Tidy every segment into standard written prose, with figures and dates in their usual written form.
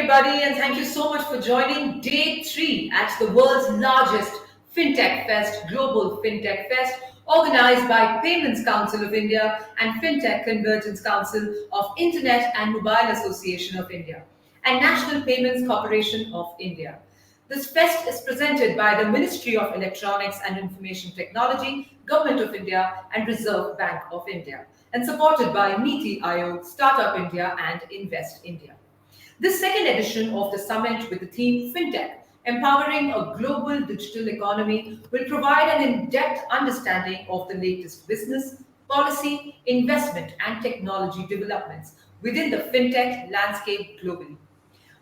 everybody, and thank you so much for joining day 3 at the world's largest FinTech Fest, Global FinTech Fest, organized by Payments Council of India and FinTech Convergence Council of Internet and Mobile Association of India and National Payments Corporation of India. This fest is presented by the Ministry of Electronics and Information Technology, Government of India, and Reserve Bank of India, and supported by Niti Aayog, Startup India, and Invest India. This second edition of the summit with the theme FinTech, Empowering a Global Digital Economy, will provide an in-depth understanding of the latest business, policy, investment, and technology developments within the FinTech landscape globally.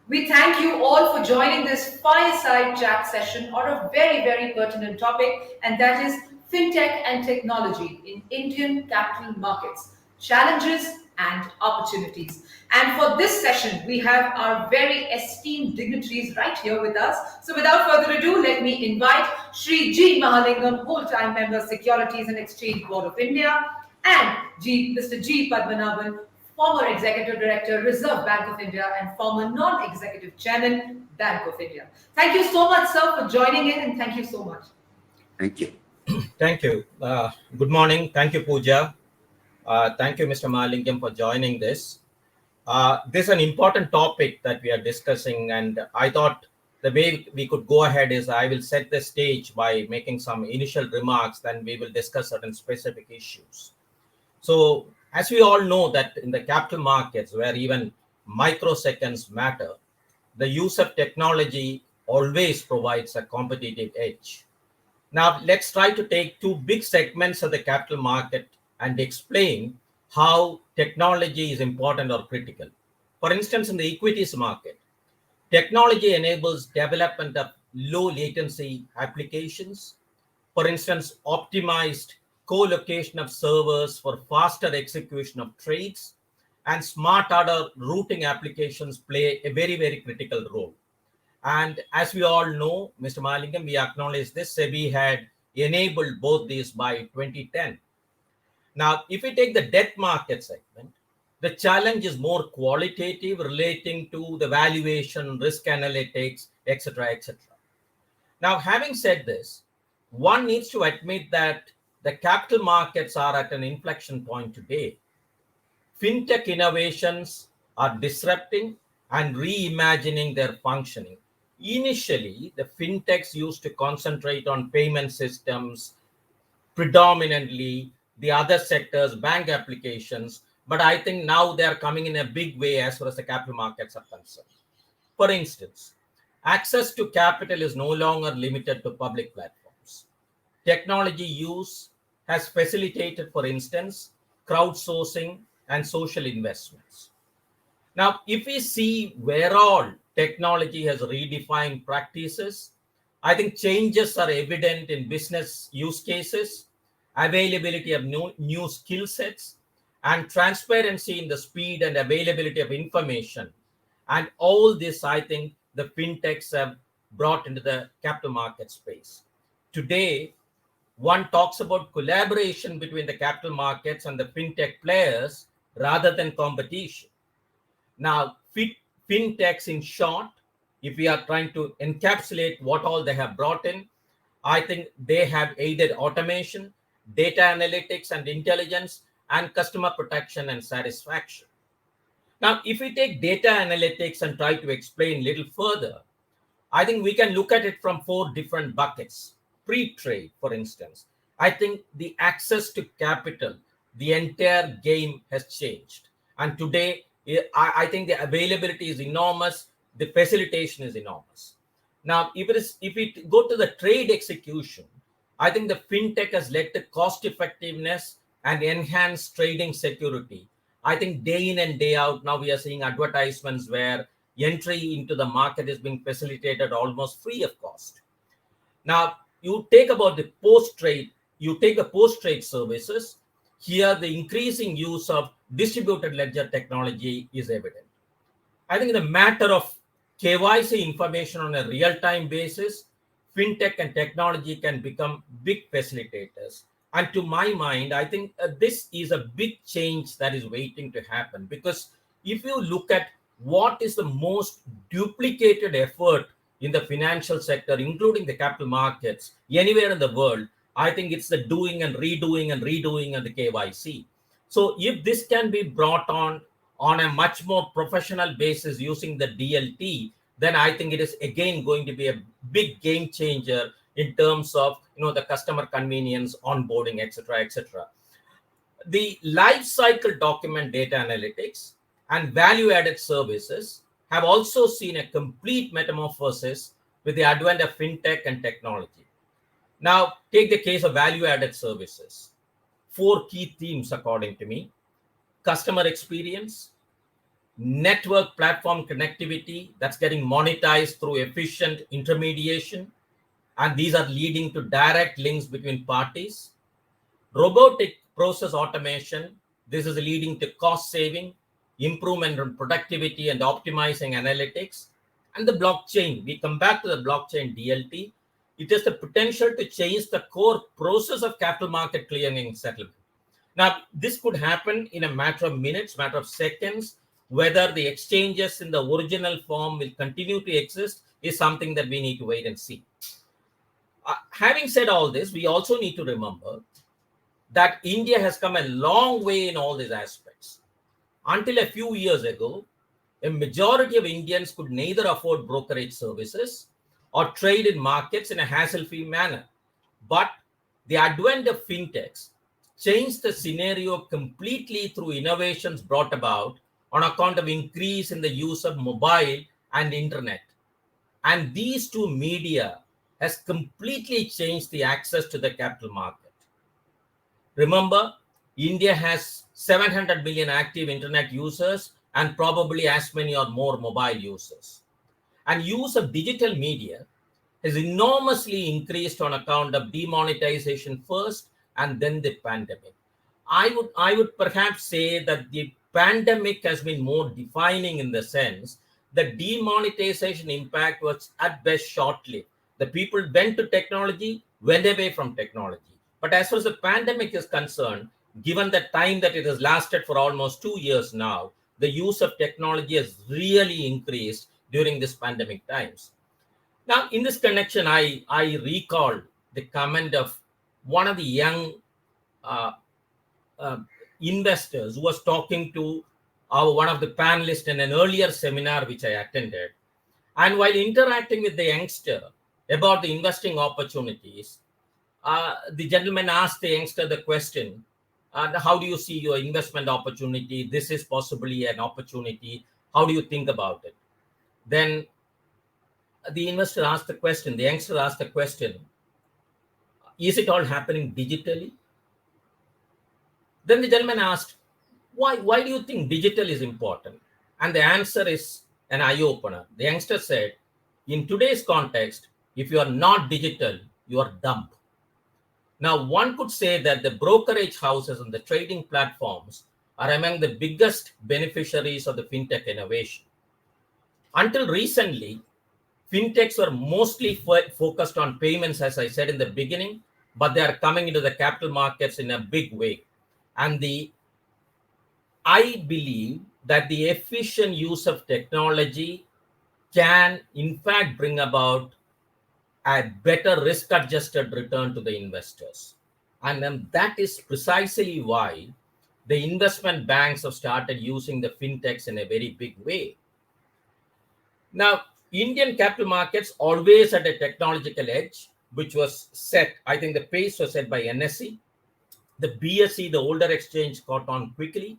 We thank you all for joining this fireside chat session on a very pertinent topic, and that is FinTech and technology in Indian capital markets, challenges and opportunities. And for this session, we have our very esteemed dignitaries right here with us. So without further ado, let me invite Shri G. Mahalingam, whole-time member, Securities and Exchange Board of India, and Mr. G. Padmanabhan, former Executive Director, Reserve Bank of India, and former Non-Executive Chairman, Bank of India. Thank you so much, sir, for joining in, and thank you so much. Thank you. Thank you. Good morning. Thank you, Pooja. Thank you, Mr. Mahalingam, for joining this. This is an important topic that we are discussing, and I thought the way we could go ahead is I will set the stage by making some initial remarks, then we will discuss certain specific issues. So, as we all know that in the capital markets, where even microseconds matter, the use of technology always provides a competitive edge. Now, let's try to take two big segments of the capital market and explain how technology is important or critical. For instance, in the equities market, technology enables development of low latency applications. For instance, optimized co-location of servers for faster execution of trades, and smart order routing applications play a very critical role. And as we all know, Mr. Mahalingam, we acknowledge this, SEBI had enabled both these by 2010. Now, if we take the debt market segment, the challenge is more qualitative, relating to the valuation, risk analytics, etc. Now, having said this, one needs to admit that the capital markets are at an inflection point today. FinTech innovations are disrupting and reimagining their functioning. Initially, the FinTechs used to concentrate on payment systems, predominantly the other sectors, bank applications, but I think now they are coming in a big way as far as the capital markets are concerned. For instance, access to capital is no longer limited to public platforms. Technology use has facilitated, for instance, crowdsourcing and social investments. Now, if we see where all technology has redefined practices, I think changes are evident in business use cases, availability of new skill sets, and transparency in the speed and availability of information. And all this, I think, the FinTechs have brought into the capital market space. Today, one talks about collaboration between the capital markets and the FinTech players rather than competition. Now, FinTechs in short, if we are trying to encapsulate what all they have brought in, I think they have aided automation, data analytics and intelligence, and customer protection and satisfaction. Now, if we take data analytics and try to explain a little further, I think we can look at it from 4 different buckets. Pre-trade, for instance, I think the access to capital, the entire game has changed. And today, I think the availability is enormous, the facilitation is enormous. Now, if we go to the trade execution, I think the FinTech has led to cost effectiveness and enhanced trading security. I think day in and day out, now we are seeing advertisements where entry into the market is being facilitated almost free of cost. Now, you take about the post-trade, you take the post-trade services, here the increasing use of distributed ledger technology is evident. I think in the matter of KYC information on a real-time basis, FinTech and technology can become big facilitators. And to my mind, I think this is a big change that is waiting to happen, because if you look at what is the most duplicated effort in the financial sector, including the capital markets, anywhere in the world. I think it's the doing and redoing and redoing and the KYC. So if this can be brought on a much more professional basis using the DLT, then I think it is again going to be a big game changer in terms of the customer convenience, onboarding, etc., etc. The life cycle document data analytics and value added services have also seen a complete metamorphosis with the advent of fintech and technology. Now, take the case of value added services. Four key themes, according to me: customer experience, network platform connectivity that's getting monetized through efficient intermediation, and these are leading to direct links between parties. Robotic process automation, this is leading to cost saving, improvement in productivity and optimizing analytics. And the blockchain, we come back to the blockchain DLT, it has the potential to change the core process of capital market clearing and settlement. Now, this could happen in a matter of minutes, matter of seconds. Whether the exchanges in the original form will continue to exist is something that we need to wait and see. Having said all this, we also need to remember that India has come a long way in all these aspects. Until a few years ago, a majority of Indians could neither afford brokerage services or trade in markets in a hassle-free manner. But the advent of fintechs changed the scenario completely through innovations brought about on account of increase in the use of mobile and internet. And these two media has completely changed the access to the capital market. Remember, India has 700 million active internet users and probably as many or more mobile users. And use of digital media has enormously increased on account of demonetization first and then the pandemic. I would perhaps say that the pandemic has been more defining in the sense that demonetization impact was at best short-lived. The people went to technology, went away from technology. But as far as the pandemic is concerned, given the time that it has lasted for almost 2 years now, the use of technology has really increased during this pandemic times. Now, in this connection, I recall the comment of one of the young investors who was talking to one of the panelists in an earlier seminar which I attended. And while interacting with the youngster about the investing opportunities, the gentleman asked the youngster the question, how do you see your investment opportunity? This is possibly an opportunity. How do you think about it? Then the youngster asked the question, is it all happening digitally? Then the gentleman asked, why do you think digital is important? And the answer is an eye-opener. The youngster said, in today's context, if you are not digital, you are dumb. Now, one could say that the brokerage houses and the trading platforms are among the biggest beneficiaries of the fintech innovation. Until recently, fintechs were mostly focused on payments, as I said in the beginning, but they are coming into the capital markets in a big way. And I believe that the efficient use of technology can, in fact, bring about a better risk-adjusted return to the investors. And then that is precisely why the investment banks have started using the fintechs in a very big way. Now, Indian capital markets always had a technological edge, which was set, I think the pace was set by NSE. The BSE, the older exchange, caught on quickly.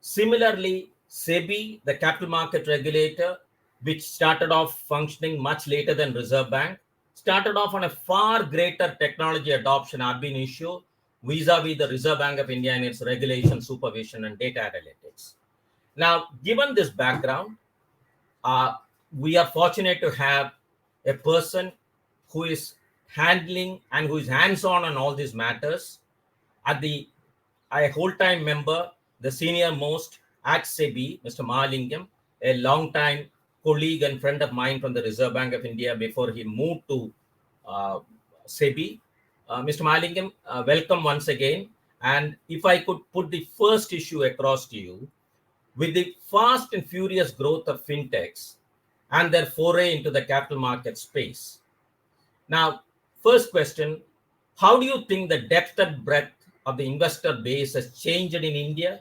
Similarly, SEBI, the capital market regulator, which started off functioning much later than Reserve Bank, started off on a far greater technology adoption ab initio vis-a-vis the Reserve Bank of India and its regulation, supervision, and data analytics. Now, given this background, we are fortunate to have a person who is handling and who is hands-on on all these matters. A whole-time member, the senior most at SEBI, Mr. Mahalingam, a long-time colleague and friend of mine from the Reserve Bank of India before he moved to SEBI. Mr. Mahalingam, welcome once again. And if I could put the first issue across to you, with the fast and furious growth of fintechs and their foray into the capital market space. Now, first question, how do you think the depth and breadth of the investor base has changed in India?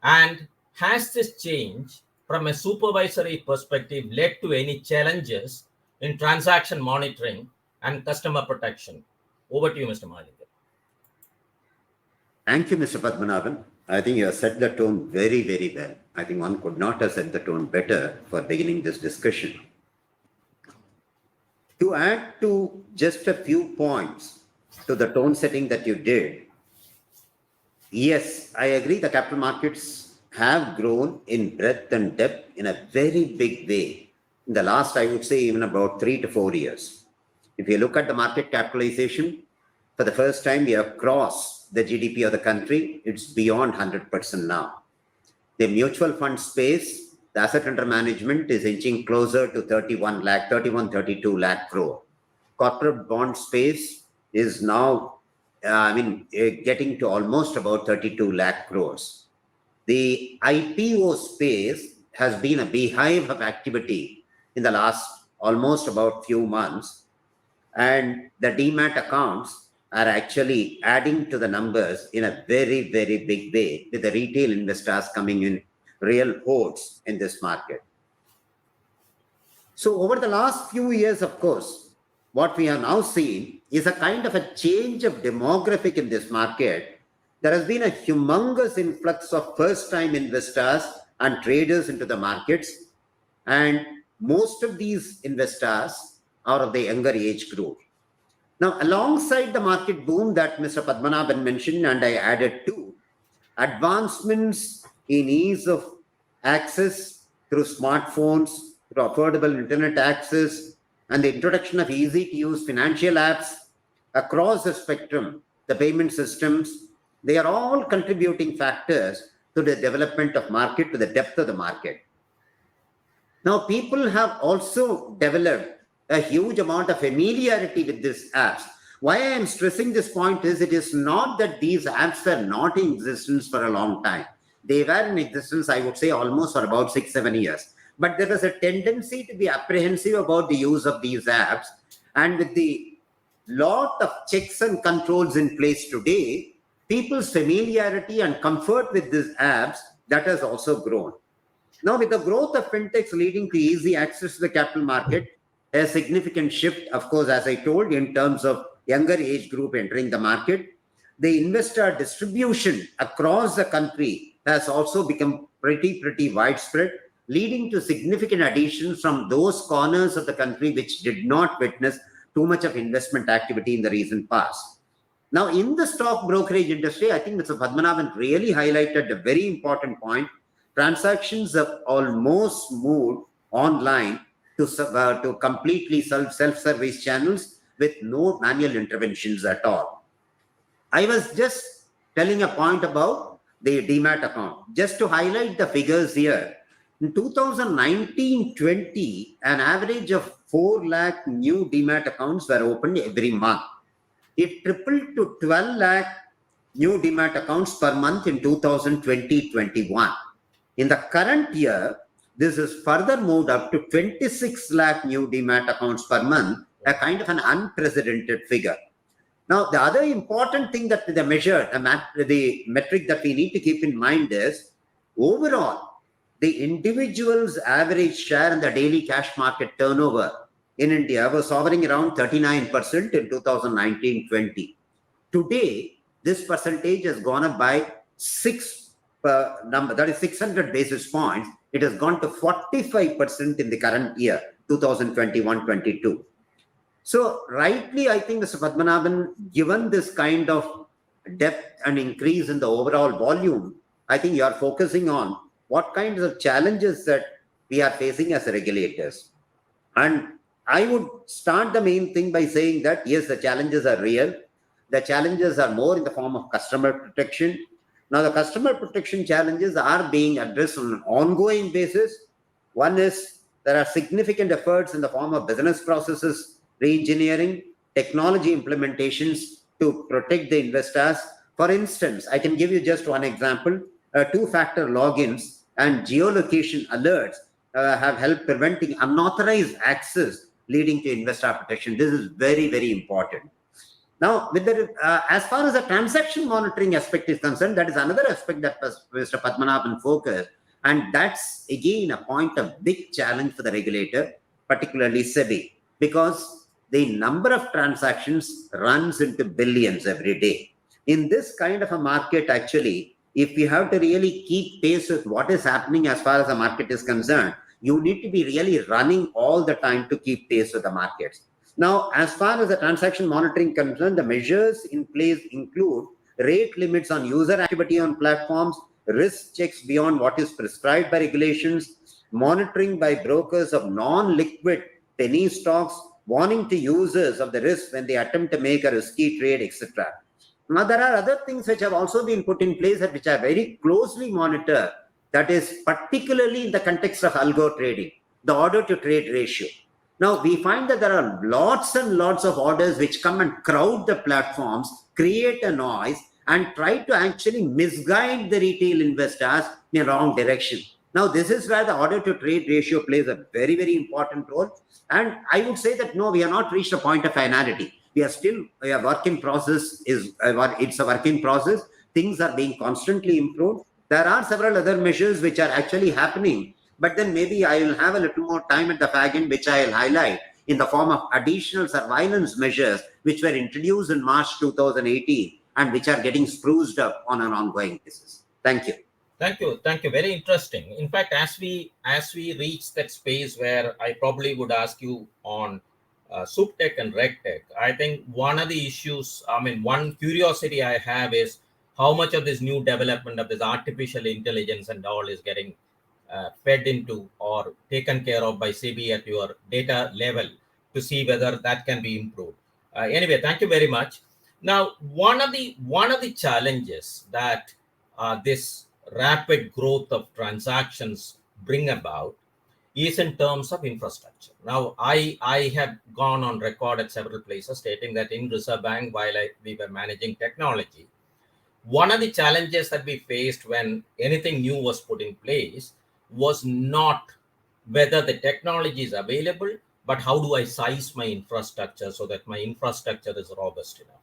And has this change from a supervisory perspective led to any challenges in transaction monitoring and customer protection? Over to you, Mr. Malik. Thank you, Mr. Padmanabhan. I think you have set the tone very, very well. I think one could not have set the tone better for beginning this discussion. To add to just a few points to the tone setting that you did, yes, I agree the capital markets have grown in breadth and depth in a very big way in the last, I would say, even about 3 to 4 years. If you look at the market capitalization, for the first time, we have crossed the GDP of the country. It's beyond 100% now. The mutual fund space, the asset under management is inching closer to 32 lakh crore. Corporate bond space is now, getting to almost about 32 lakh crores. The IPO space has been a beehive of activity in the last almost about few months. And the demat accounts are actually adding to the numbers in a very, very big way, with the retail investors coming in real hordes in this market. So over the last few years, of course, what we have now seen is a kind of a change of demographic in this market. There has been a humongous influx of first-time investors and traders into the markets, and most of these investors are of the younger age group. Now, alongside the market boom that Mr. Padmanabhan mentioned, and I added too, advancements in ease of access through smartphones, through affordable internet access, and the introduction of easy-to-use financial apps across the spectrum, the payment systems, they are all contributing factors to the development of market, to the depth of the market. Now, people have also developed a huge amount of familiarity with these apps. Why I am stressing this point is it is not that these apps were not in existence for a long time. They were in existence, I would say, almost for about 6-7 years. But there was a tendency to be apprehensive about the use of these apps. And with the lot of checks and controls in place today, people's familiarity and comfort with these apps, that has also grown. Now, with the growth of fintechs leading to easy access to the capital market, a significant shift, of course, as I told, in terms of younger age group entering the market. The investor distribution across the country has also become pretty widespread, leading to significant additions from those corners of the country which did not witness too much of investment activity in the recent past. Now, in the stock brokerage industry, I think Mr. Padmanabhan really highlighted a very important point. Transactions have almost moved online to completely self-service channels with no manual interventions at all. I was just telling a point about the demat account. Just to highlight the figures here, in 2019-20, an average of 4 lakh new demat accounts were opened every month. It tripled to 12 lakh new demat accounts per month in 2020-21. In the current year, this is further moved up to 26 lakh new demat accounts per month, a kind of an unprecedented figure. Now, the other important thing that the metric that we need to keep in mind is, overall, the individual's average share in the daily cash market turnover in India was hovering around 39% in 2019-20. Today, this percentage has gone up by 600 basis points. It has gone to 45% in the current year, 2021-22. So rightly, I think, Mr. Padmanabhan, given this kind of depth and increase in the overall volume, I think you are focusing on what kinds of challenges that we are facing as regulators. And I would start the main thing by saying that, yes, the challenges are real. The challenges are more in the form of customer protection. Now, the customer protection challenges are being addressed on an ongoing basis. One is there are significant efforts in the form of business processes, re-engineering, technology implementations to protect the investors. For instance, I can give you just one example. Two-factor logins and geolocation alerts have helped preventing unauthorized access, leading to investor protection. This is very, very important. Now, with as far as the transaction monitoring aspect is concerned, that is another aspect that Mr. Padmanabhan focused, and that's again a point of big challenge for the regulator, particularly SEBI, because the number of transactions runs into billions every day. In this kind of a market, actually, if you have to really keep pace with what is happening as far as the market is concerned, you need to be really running all the time to keep pace with the markets. Now, as far as the transaction monitoring concerned, the measures in place include rate limits on user activity on platforms, risk checks beyond what is prescribed by regulations, monitoring by brokers of non-liquid penny stocks, warning to users of the risk when they attempt to make a risky trade, etc. Now, there are other things which have also been put in place which are very closely monitored. That is particularly in the context of algo trading, the order to trade ratio. Now, we find that there are lots and lots of orders which come and crowd the platforms, create a noise, and try to actually misguide the retail investors in a wrong direction. Now, this is where the order to trade ratio plays a very, very important role. And I would say that, no, we have not reached a point of finality. We are still a work in process. It's a work in process. Things are being constantly improved. There are several other measures which are actually happening, but then maybe I will have a little more time at the fag end, which I will highlight in the form of additional surveillance measures which were introduced in March 2018 and which are getting spruced up on an ongoing basis. Thank you. Thank you. Thank you. Very interesting. In fact, as we reach that space where I probably would ask you on SupTech and RegTech, I think one of the issues, one curiosity I have is how much of this new development of this artificial intelligence and all is getting fed into or taken care of by SEBI at your data level to see whether that can be improved. Anyway, thank you very much. Now, one of the challenges that this rapid growth of transactions bring about is in terms of infrastructure. Now, I have gone on record at several places stating that in Reserve Bank, while we were managing technology, one of the challenges that we faced when anything new was put in place was not whether the technology is available, but how do I size my infrastructure so that my infrastructure is robust enough.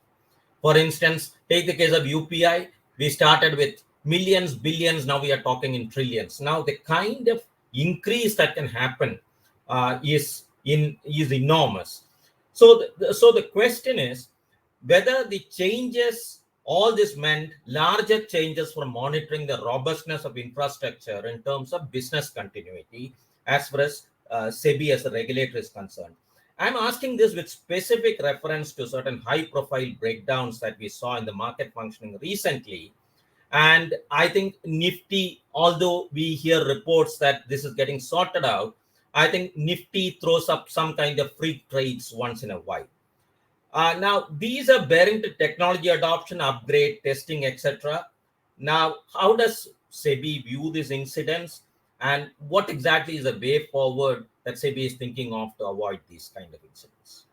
For instance, take the case of UPI. We started with millions, billions. Now we are talking in trillions. Now the kind of increase that can happen is enormous. So the question is whether the changes, all this meant larger changes for monitoring the robustness of infrastructure in terms of business continuity as far as SEBI as a regulator is concerned. I'm asking this with specific reference to certain high-profile breakdowns that we saw in the market functioning recently. And I think Nifty, although we hear reports that this is getting sorted out, I think Nifty throws up some kind of freak trades once in a while. Now, these are bearing to technology adoption, upgrade, testing, etc. Now, how does SEBI view these incidents, and what exactly is the way forward that SEBI is thinking of to avoid these kind of incidents?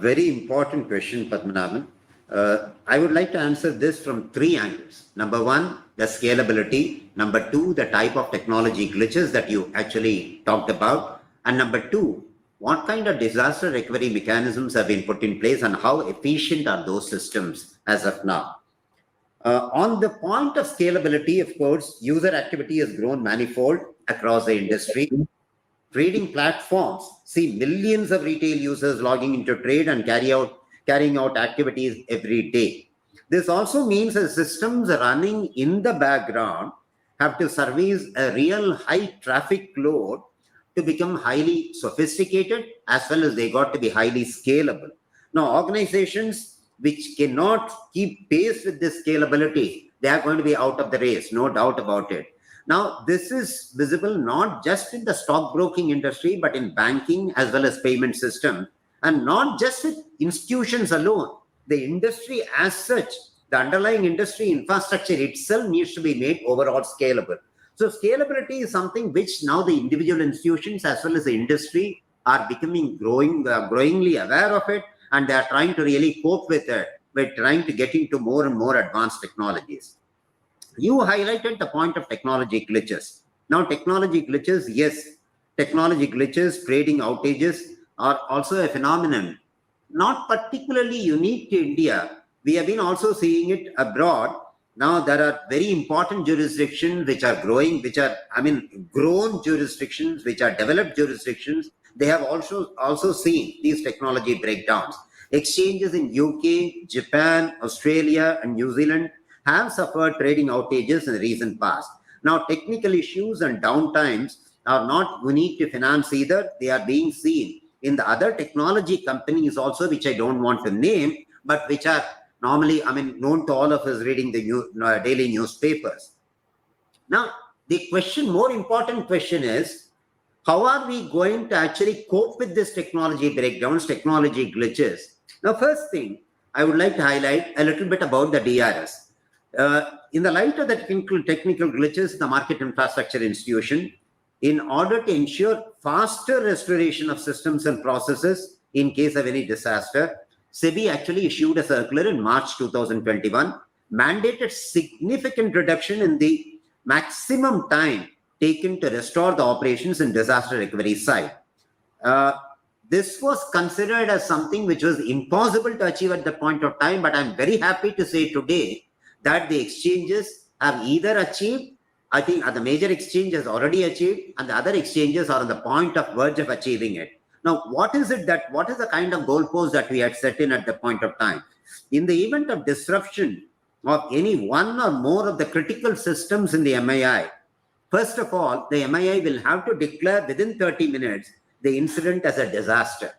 Very important question, Padmanabhan. I would like to answer this from three angles. Number one, the scalability. Number two, the type of technology glitches that you actually talked about. And number two, what kind of disaster recovery mechanisms have been put in place and how efficient are those systems as of now? On the point of scalability, of course, user activity has grown manifold across the industry. Trading platforms see millions of retail users logging into trade and carrying out activities every day. This also means that systems running in the background have to service a real high traffic load to become highly sophisticated, as well as they got to be highly scalable. Now, organizations which cannot keep pace with this scalability, they are going to be out of the race, no doubt about it. Now, this is visible not just in the stockbroking industry, but in banking as well as payment systems, and not just with institutions alone. The industry as such, the underlying industry infrastructure itself needs to be made overall scalable. So scalability is something which now the individual institutions as well as the industry are becoming growingly aware of it, and they are trying to really cope with it by trying to get into more and more advanced technologies. You highlighted the point of technology glitches. Now, technology glitches, yes, technology glitches, trading outages are also a phenomenon, not particularly unique to India. We have been also seeing it abroad. Now, there are very important jurisdictions which are growing, grown jurisdictions, which are developed jurisdictions. They have also seen these technology breakdowns. Exchanges in UK, Japan, Australia, and New Zealand have suffered trading outages in the recent past. Now, technical issues and downtimes are not unique to finance either. They are being seen in the other technology companies also, which I don't want to name, but which are normally, known to all of us reading the daily newspapers. Now, the more important question is, how are we going to actually cope with this technology breakdowns, technology glitches? Now, first thing, I would like to highlight a little bit about the DRS. In the light of the technical glitches in the market infrastructure institution, in order to ensure faster restoration of systems and processes in case of any disaster, SEBI actually issued a circular in March 2021, mandated significant reduction in the maximum time taken to restore the operations and disaster recovery side. This was considered as something which was impossible to achieve at that point of time, but I'm very happy to say today that the exchanges have either achieved, I think the major exchange has already achieved, and the other exchanges are on the verge of achieving it. Now, what is the kind of goalpost that we had set in at the point of time? In the event of disruption of any one or more of the critical systems in the MII, first of all, the MII will have to declare within 30 minutes the incident as a disaster.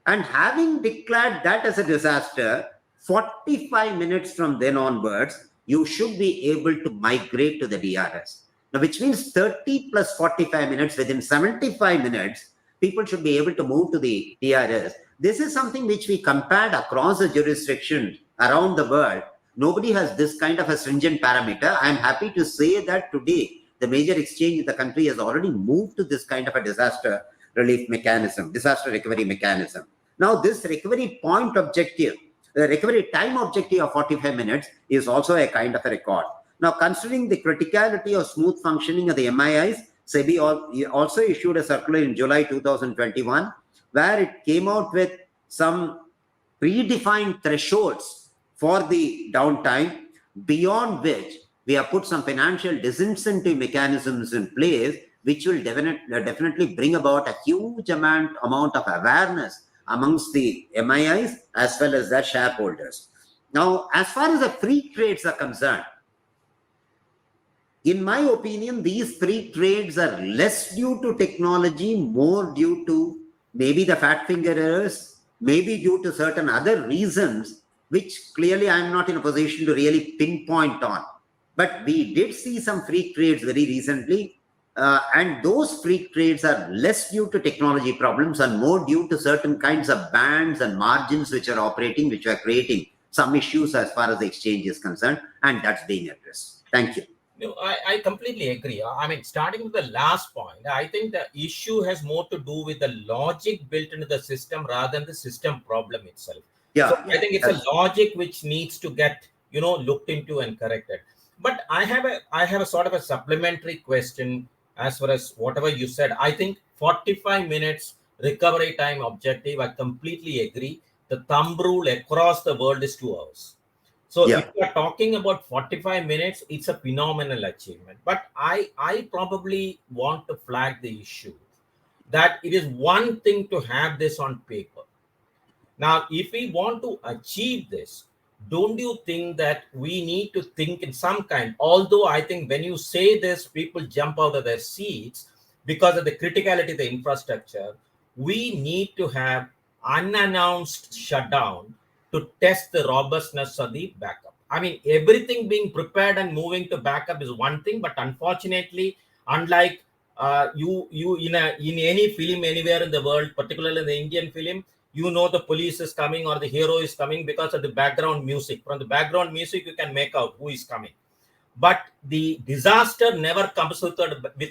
And having declared that as a disaster, 45 minutes from then onwards, you should be able to migrate to the DRS. Now, which means 30 plus 45 minutes, within 75 minutes, people should be able to move to the DRS. This is something which we compared across the jurisdictions around the world. Nobody has this kind of a stringent parameter. I'm happy to say that today, the major exchange in the country has already moved to this kind of a disaster relief mechanism, disaster recovery mechanism. Now, this recovery point objective, the recovery time objective of 45 minutes is also a kind of a record. Now, considering the criticality of smooth functioning of the MIIs, SEBI also issued a circular in July 2021, where it came out with some predefined thresholds for the downtime, beyond which we have put some financial disincentive mechanisms in place, which will definitely bring about a huge amount of awareness amongst the MIIs as well as their shareholders. Now, as far as the free trades are concerned, in my opinion, these free trades are less due to technology, more due to maybe the fat finger errors, maybe due to certain other reasons, which clearly I'm not in a position to really pinpoint on. But we did see some free trades very recently, and those free trades are less due to technology problems and more due to certain kinds of bands and margins which are operating, which are creating some issues as far as the exchange is concerned, and that's being addressed. Thank you. No, I completely agree. I mean, starting with the last point, I think the issue has more to do with the logic built into the system rather than the system problem itself. So I think it's a logic which needs to get, looked into and corrected. But I have a sort of a supplementary question as far as whatever you said. I think 45 minutes recovery time objective, I completely agree. The thumb rule across the world is 2 hours. So if you are talking about 45 minutes, it's a phenomenal achievement. But I probably want to flag the issue that it is one thing to have this on paper. Now, if we want to achieve this, don't you think that we need to think in some kind, although I think when you say this, people jump out of their seats because of the criticality of the infrastructure, we need to have unannounced shutdown to test the robustness of the backup. I mean, everything being prepared and moving to backup is one thing, but unfortunately, unlike you in any film anywhere in the world, particularly in the Indian film, the police is coming or the hero is coming because of the background music. From the background music, you can make out who is coming. But the disaster never comes with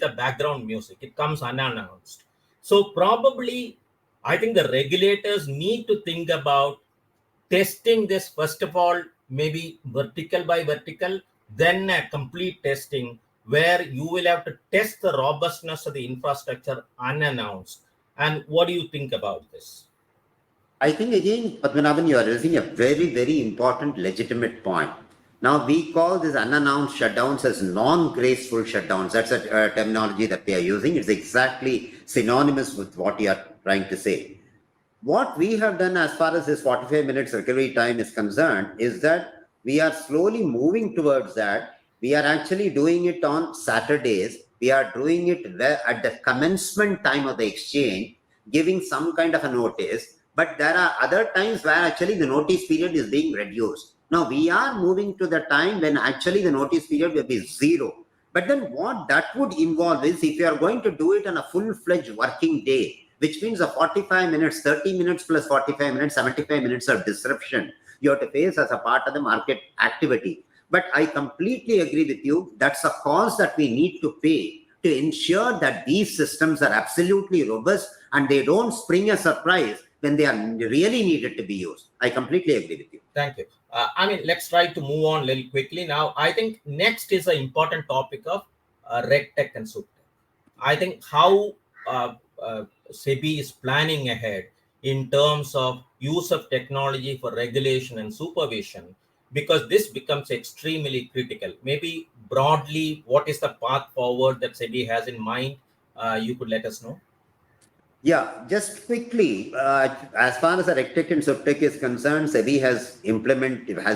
a background music. It comes unannounced. So probably, I think the regulators need to think about testing this, first of all, maybe vertical by vertical, then a complete testing where you will have to test the robustness of the infrastructure unannounced. And what do you think about this? I think again, Padmanabhan, you are raising a very, very important, legitimate point. Now, we call these unannounced shutdowns as non-graceful shutdowns. That's a terminology that they are using. It's exactly synonymous with what you are trying to say. What we have done as far as this 45 minutes recovery time is concerned is that we are slowly moving towards that. We are actually doing it on Saturdays. We are doing it at the commencement time of the exchange, giving some kind of a notice. But there are other times where actually the notice period is being reduced. Now we are moving to the time when actually the notice period will be zero. But then what that would involve is if you are going to do it on a full-fledged working day, which means a 45 minutes, 30 minutes plus 45 minutes, 75 minutes of disruption you have to face as a part of the market activity. But I completely agree with you. That's a cost that we need to pay to ensure that these systems are absolutely robust and they don't spring a surprise when they are really needed to be used. I completely agree with you. Thank you. Let's try to move on a little quickly. Now, I think next is an important topic of RegTech and SupTech. I think how SEBI is planning ahead in terms of use of technology for regulation and supervision, because this becomes extremely critical. Maybe broadly, what is the path forward that SEBI has in mind? You could let us know. Yeah, just quickly, as far as the RegTech and SupTech is concerned, SEBI has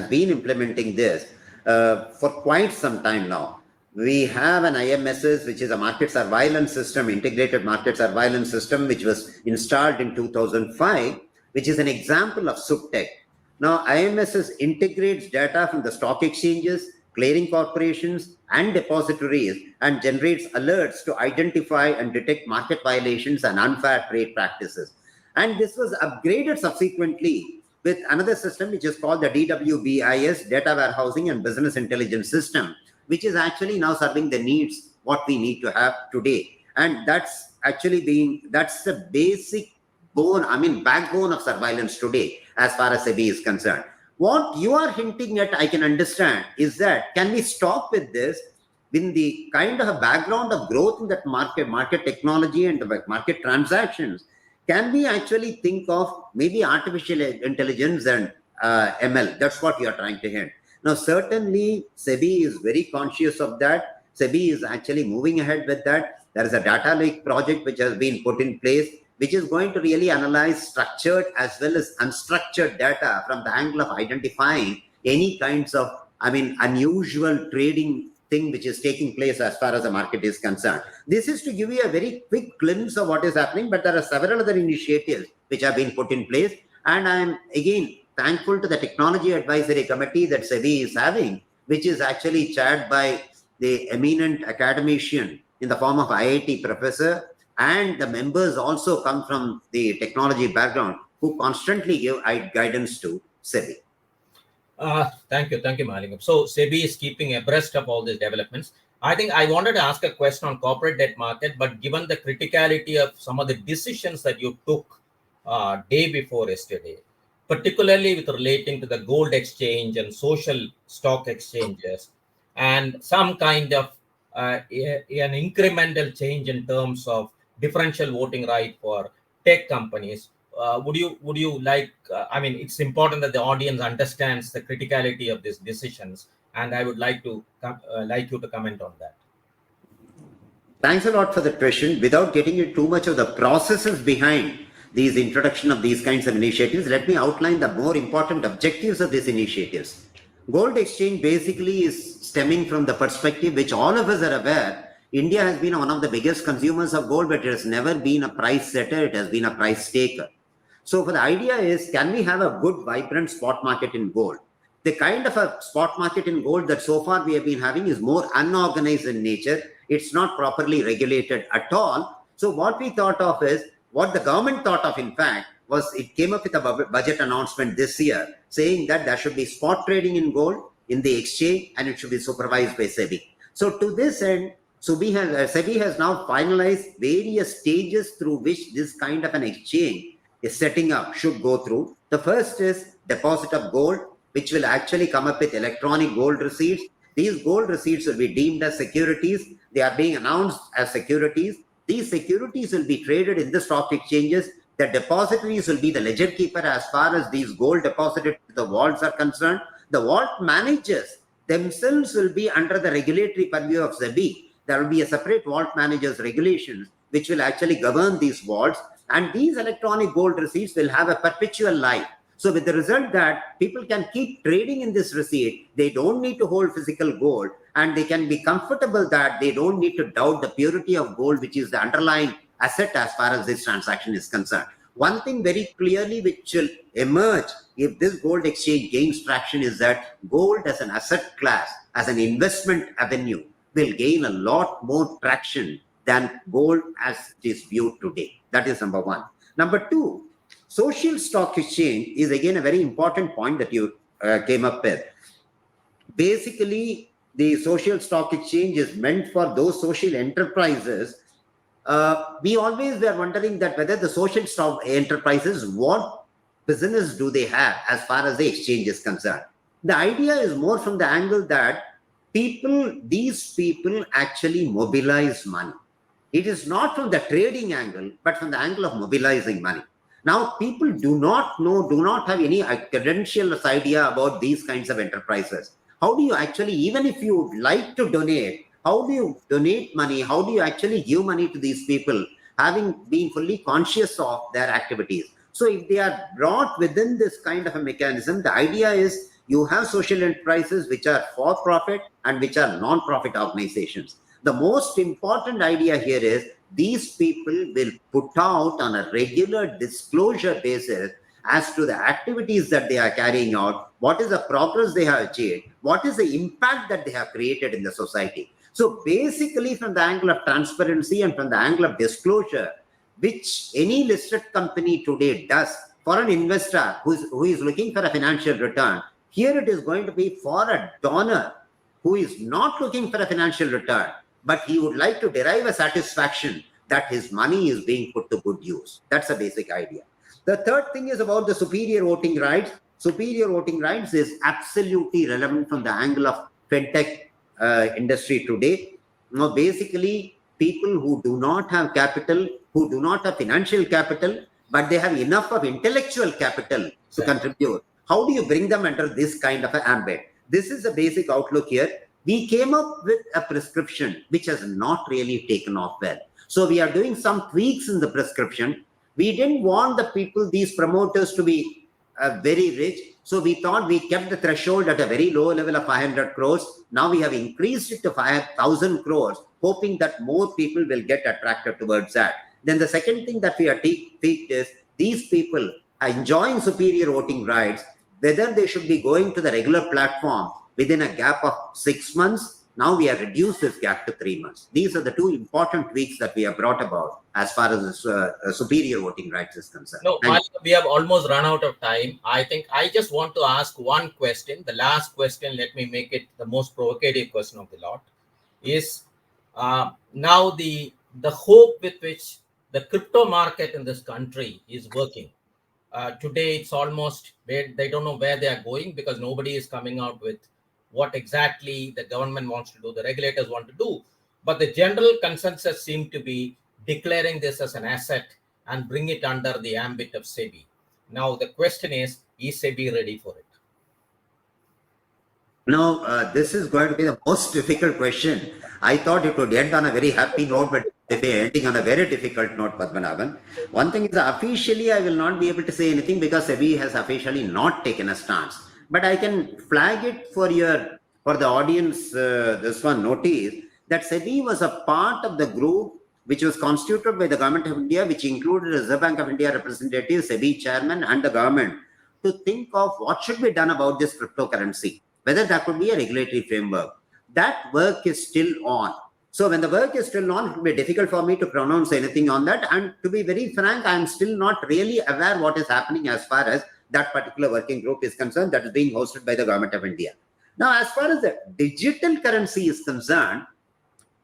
been implementing this for quite some time now. We have an IMSS, which is a market surveillance system, integrated market surveillance system, which was installed in 2005, which is an example of SupTech. Now, IMSS integrates data from the stock exchanges, clearing corporations, and depositories and generates alerts to identify and detect market violations and unfair trade practices. And this was upgraded subsequently with another system, which is called the DWBIS, Data Warehousing and Business Intelligence System, which is actually now serving the needs what we need to have today. And that's actually that's the basic backbone of surveillance today, as far as SEBI is concerned. What you are hinting at, I can understand, is that can we stop with this in the kind of a background of growth in that market technology and the market transactions? Can we actually think of maybe artificial intelligence and ML? That's what you are trying to hint. Now, certainly, SEBI is very conscious of that. SEBI is actually moving ahead with that. There is a data lake project which has been put in place, which is going to really analyze structured as well as unstructured data from the angle of identifying any kinds of, unusual trading thing which is taking place as far as the market is concerned. This is to give you a very quick glimpse of what is happening, but there are several other initiatives which have been put in place. And I am, again, thankful to the Technology Advisory Committee that SEBI is having, which is actually chaired by the eminent academician in the form of IIT professor, and the members also come from the technology background who constantly give guidance to SEBI. Thank you, Malingam. So SEBI is keeping abreast of all these developments. I think I wanted to ask a question on corporate debt market, but given the criticality of some of the decisions that you took day before yesterday, particularly with relating to the gold exchange and social stock exchanges, and some kind of an incremental change in terms of differential voting right for tech companies. Would you like? It's important that the audience understands the criticality of these decisions, and I would like you to comment on that. Thanks a lot for the question. Without getting into too much of the processes behind these introduction of these kinds of initiatives, let me outline the more important objectives of these initiatives. Gold exchange basically is stemming from the perspective which all of us are aware. India has been one of the biggest consumers of gold, but it has never been a price setter. It has been a price taker. So the idea is, can we have a good, vibrant spot market in gold? The kind of a spot market in gold that so far we have been having is more unorganized in nature. It's not properly regulated at all. So what we thought of is, what the government thought of, in fact, was it came up with a budget announcement this year saying that there should be spot trading in gold in the exchange and it should be supervised by SEBI. So to this end, SEBI has now finalized various stages through which this kind of an exchange is setting up should go through. The first is deposit of gold, which will actually come up with electronic gold receipts. These gold receipts will be deemed as securities. They are being announced as securities. These securities will be traded in the stock exchanges. The depositories will be the ledger keeper as far as these gold deposited to the vaults are concerned. The vault managers themselves will be under the regulatory purview of SEBI. There will be a separate vault managers regulations which will actually govern these vaults, and these electronic gold receipts will have a perpetual life. So with the result that people can keep trading in this receipt, they don't need to hold physical gold, and they can be comfortable that they don't need to doubt the purity of gold, which is the underlying asset as far as this transaction is concerned. One thing very clearly which will emerge if this gold exchange gains traction is that gold as an asset class, as an investment avenue, will gain a lot more traction than gold as it is viewed today. That is number one. Number two, social stock exchange is again a very important point that you came up with. Basically, the social stock exchange is meant for those social enterprises. We always were wondering that whether the social stock enterprises, what business do they have as far as the exchange is concerned? The idea is more from the angle that these people actually mobilize money. It is not from the trading angle, but from the angle of mobilizing money. Now, people do not have any credentialous idea about these kinds of enterprises. How do you actually, even if you would like to donate, how do you donate money? How do you actually give money to these people, having been fully conscious of their activities? So if they are brought within this kind of a mechanism, the idea is you have social enterprises which are for profit and which are non-profit organizations. The most important idea here is these people will put out on a regular disclosure basis as to the activities that they are carrying out, what is the progress they have achieved, what is the impact that they have created in the society. So basically, from the angle of transparency and from the angle of disclosure, which any listed company today does for an investor who is looking for a financial return, here it is going to be for a donor who is not looking for a financial return, but he would like to derive a satisfaction that his money is being put to good use. That's a basic idea. The third thing is about the superior voting rights. Superior voting rights is absolutely relevant from the angle of FinTech industry today. Now, basically, people who do not have capital, who do not have financial capital, but they have enough of intellectual capital to contribute. How do you bring them under this kind of an ambit? This is the basic outlook here. We came up with a prescription which has not really taken off well. So we are doing some tweaks in the prescription. We didn't want the people, these promoters, to be very rich. So we thought we kept the threshold at a very low level of 500 crores. Now we have increased it to 5,000 crores, hoping that more people will get attracted towards that. Then the second thing that we are tweaked is these people are enjoying superior voting rights, whether they should be going to the regular platform within a gap of 6 months. Now we have reduced this gap to 3 months. These are the two important tweaks that we have brought about as far as superior voting rights is concerned. No, we have almost run out of time. I think I just want to ask one question. The last question, let me make it the most provocative question of the lot, is now the hope with which the crypto market in this country is working. Today, it's almost, they don't know where they are going because nobody is coming out with what exactly the government wants to do, the regulators want to do. But the general consensus seems to be declaring this as an asset and bring it under the ambit of SEBI. Now, the question is SEBI ready for it? No, this is going to be the most difficult question. I thought it would end on a very happy note, but they're ending on a very difficult note, Padmanabhan. One thing is, officially, I will not be able to say anything because SEBI has officially not taken a stance. But I can flag it for the audience, this one notice, that SEBI was a part of the group which was constituted by the Government of India, which included Reserve Bank of India representatives, SEBI chairman, and the government, to think of what should be done about this cryptocurrency, whether that could be a regulatory framework. That work is still on. So when the work is still on, it will be difficult for me to pronounce anything on that. And to be very frank, I am still not really aware what is happening as far as that particular working group is concerned that is being hosted by the Government of India. Now, as far as the digital currency is concerned,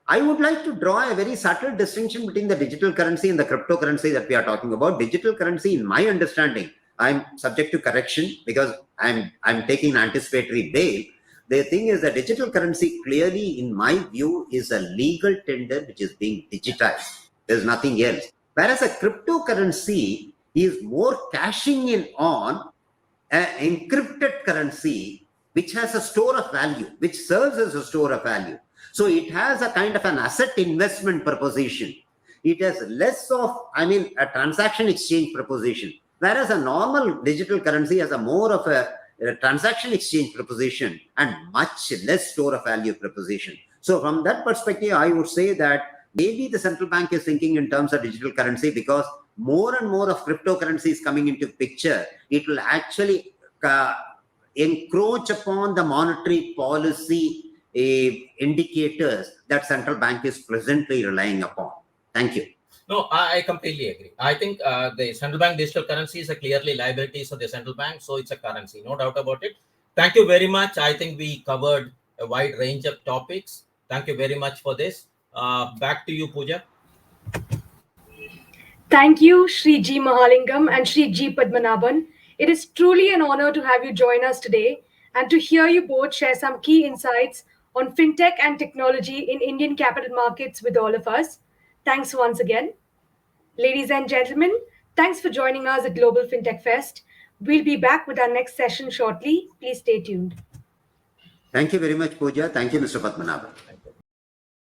I would like to draw a very subtle distinction between the digital currency and the cryptocurrency that we are talking about. Digital currency, in my understanding, I'm subject to correction because I'm taking an anticipatory bail. The thing is that digital currency clearly, in my view, is a legal tender which is being digitized. There's nothing else. Whereas a cryptocurrency is more cashing in on an encrypted currency which has a store of value, which serves as a store of value. So it has a kind of an asset investment proposition. It has less of, a transaction exchange proposition. Whereas a normal digital currency has a more of a transaction exchange proposition and much less store of value proposition. So from that perspective, I would say that maybe the central bank is thinking in terms of digital currency, because more and more of cryptocurrencies coming into picture, it will actually encroach upon the monetary policy indicators that central bank is presently relying upon. Thank you. No, I completely agree. I think the central bank digital currency is a clearly liabilities of the central bank, so it's a currency, no doubt about it. Thank you very much. I think we covered a wide range of topics. Thank you very much for this. Back to you, Pooja. Thank you, Shri G. Mahalingam and Shri G. Padmanabhan. It is truly an honor to have you join us today and to hear you both share some key insights on fintech and technology in Indian capital markets with all of us. Thanks once again. Ladies and gentlemen, thanks for joining us at Global FinTech Fest. We'll be back with our next session shortly. Please stay tuned. Thank you very much, Pooja. Thank you, Mr. Padmanabhan.